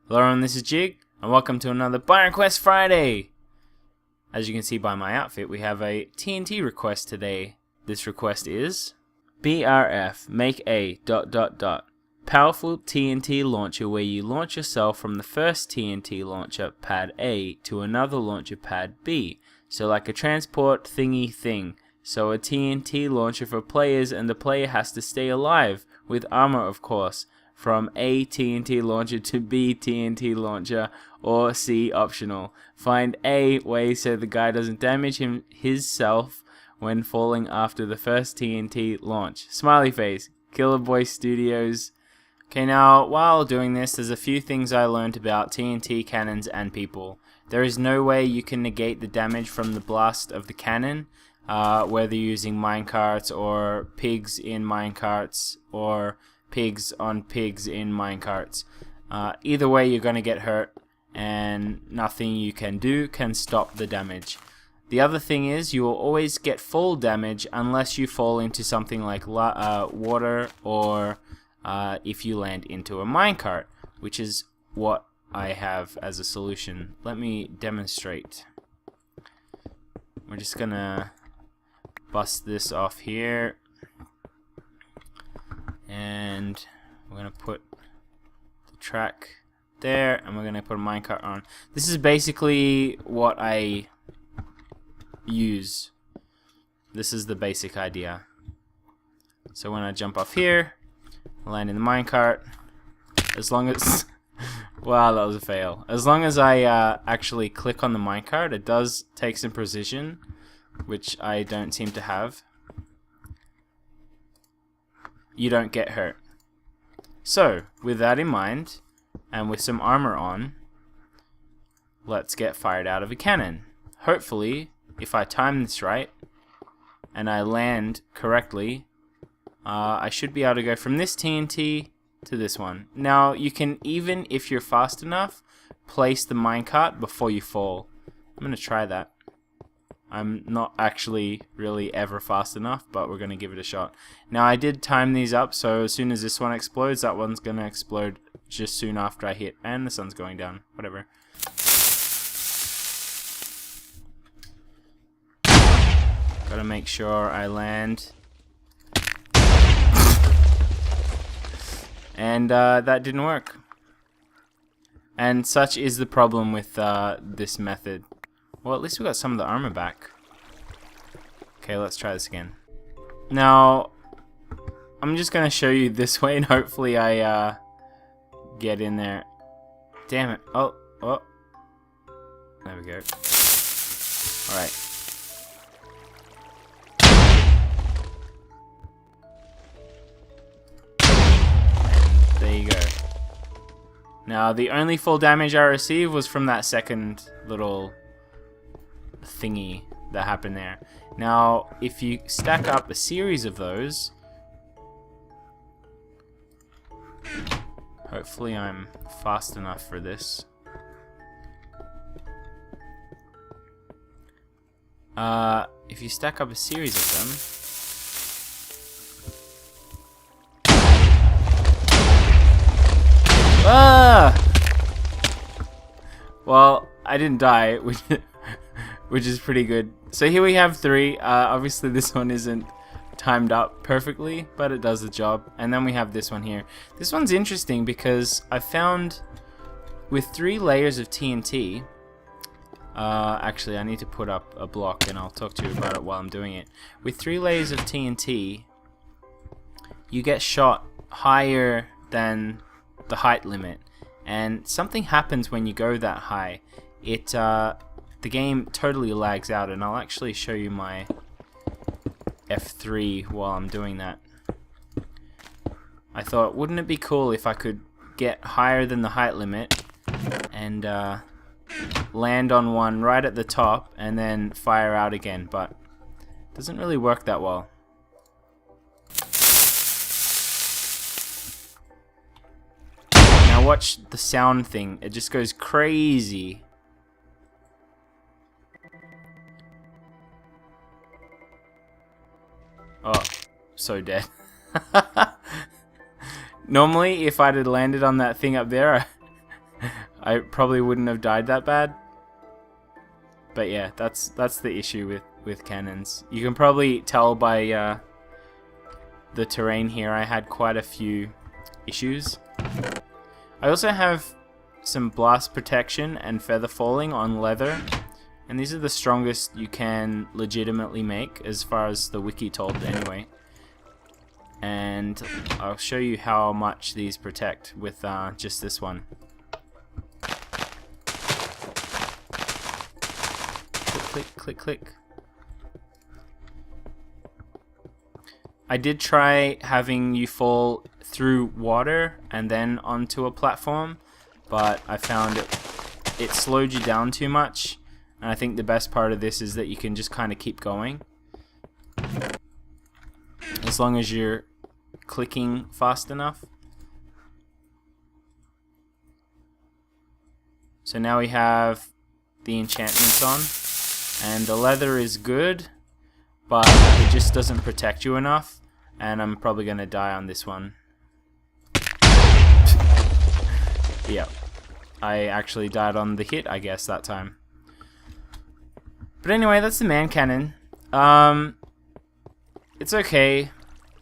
Hello everyone, this is Jig, and welcome to another Buy Request Friday! As you can see by my outfit, we have a TNT request today. This request is BRF, make a ... powerful TNT launcher where you launch yourself from the first TNT launcher, pad A, to another launcher, pad B. So like a transport thingy thing. So a TNT launcher for players, and the player has to stay alive, with armor of course, from A TNT launcher to B TNT launcher, or C optional. Find A way so the guy doesn't damage himself when falling after the first TNT launch. Smiley face. killerboyestudios. Okay, now while doing this, there's a few things I learned about TNT cannons and people. There is no way you can negate the damage from the blast of the cannon, whether using minecarts or pigs in minecarts or pigs on pigs in minecarts. Either way, you're going to get hurt, and nothing you can do can stop the damage. The other thing is, you will always get full damage unless you fall into something like water, or if you land into a minecart, which is what I have as a solution. Let me demonstrate. We're just gonna bust this off here, and we're gonna put the track there, and we're gonna put a minecart on. This is basically what I use. This is the basic idea. So when I jump off here, land in the minecart, as long as wow, that was a fail. As long as I actually click on the minecart, it does take some precision, which I don't seem to have. You don't get hurt. So with that in mind, and with some armor on, let's get fired out of a cannon. Hopefully, if I time this right and I land correctly, I should be able to go from this TNT to this one. Now you can, even if you're fast enough, place the minecart before you fall. I'm gonna try that. I'm not actually really ever fast enough, but we're gonna give it a shot. Now I did time these up, so as soon as this one explodes, that one's gonna explode just soon after I hit, and the sun's going down. Whatever. Gotta make sure I land. And that didn't work. And such is the problem with this method. Well, at least we got some of the armor back. Okay, let's try this again. Now, I'm just gonna show you this way, and hopefully I get in there. Damn it. Oh. There we go. Alright. There you go. Now, the only full damage I received was from that second little thingy that happened there. Now, if you stack up a series of those, hopefully I'm fast enough for this. If you stack up a series of them, well, I didn't die, which is pretty good. So here we have 3. Obviously this one isn't timed up perfectly, but it does the job. And then we have this one here. This one's interesting because I found with 3 layers of TNT, actually I need to put up a block and I'll talk to you about it while I'm doing it. With 3 layers of TNT, you get shot higher than the height limit, and something happens when you go that high. The game totally lags out, and I'll actually show you my F3 while I'm doing that. I thought, wouldn't it be cool if I could get higher than the height limit and land on one right at the top and then fire out again, but it doesn't really work that well. Now watch the sound thing, it just goes crazy. Oh, so dead. Normally, if I'd have landed on that thing up there, I probably wouldn't have died that bad. But yeah, that's the issue with cannons. You can probably tell by the terrain here, I had quite a few issues. I also have some blast protection and feather falling on leather, and these are the strongest you can legitimately make, as far as the wiki told anyway. And I'll show you how much these protect with just this one. Click, click, click. I did try having you fall through water and then onto a platform, but I found it slowed you down too much, and I think the best part of this is that you can just kind of keep going. As long as you're clicking fast enough. So now we have the enchantments on, and the leather is good, but it just doesn't protect you enough, and I'm probably gonna die on this one. Yep, I actually died on the hit, I guess, that time. But anyway, that's the man cannon. It's okay.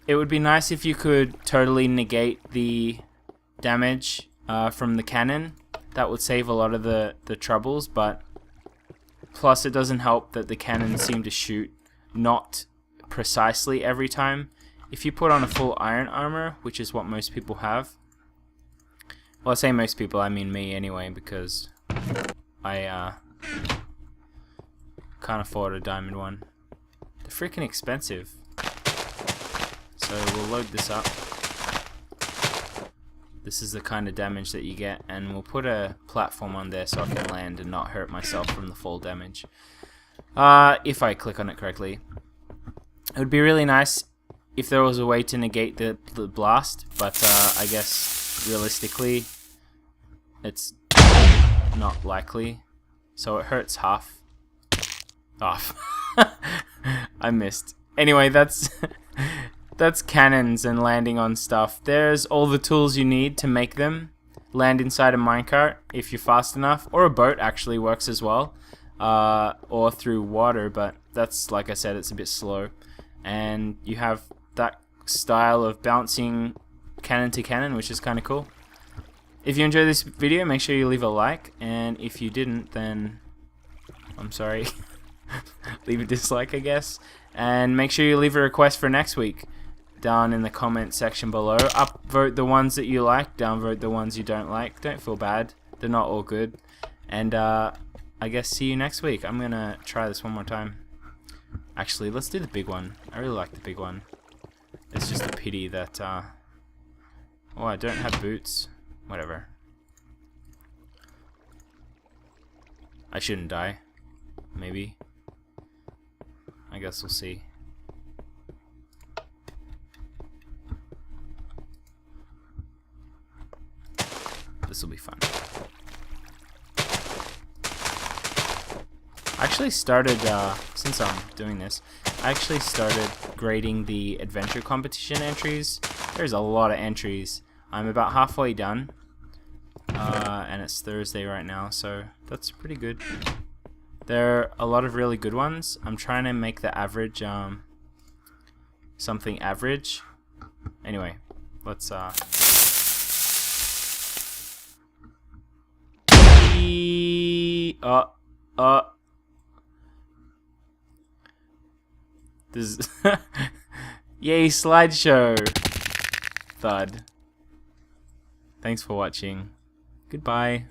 It would be nice if you could totally negate the damage from the cannon. That would save a lot of the troubles, but plus it doesn't help that the cannons seem to shoot not precisely every time. If you put on a full iron armor, which is what most people have, well, I say most people, I mean me anyway, because I can't afford a diamond one. They're freaking expensive. So we'll load this up. This is the kind of damage that you get, and we'll put a platform on there so I can land and not hurt myself from the fall damage. If I click on it correctly. It would be really nice if there was a way to negate the blast, but I guess realistically it's not likely. So it hurts half. Off. I missed. Anyway, that's that's cannons and landing on stuff. There's all the tools you need to make them. Land inside a minecart if you're fast enough, or a boat actually works as well, or through water, but that's, like I said, it's a bit slow. And you have that style of bouncing cannon to cannon, which is kind of cool. If you enjoyed this video, make sure you leave a like, and if you didn't, then I'm sorry. Leave a dislike, I guess, and make sure you leave a request for next week down in the comment section below. Upvote the ones that you like, downvote the ones you don't like. Don't feel bad, they're not all good. And I guess see you next week. I'm gonna try this one more time. Actually, let's do the big one. I really like the big one. It's just a pity that oh, I don't have boots. Whatever. I shouldn't die. Maybe. I guess we'll see. This will be fun. I actually started, since I'm doing this, I actually started grading the adventure competition entries. There's a lot of entries. I'm about halfway done, and it's Thursday right now, so that's pretty good. There are a lot of really good ones. I'm trying to make the average something average. Anyway, let's this is yay, slideshow. Thud. Thanks for watching. Goodbye.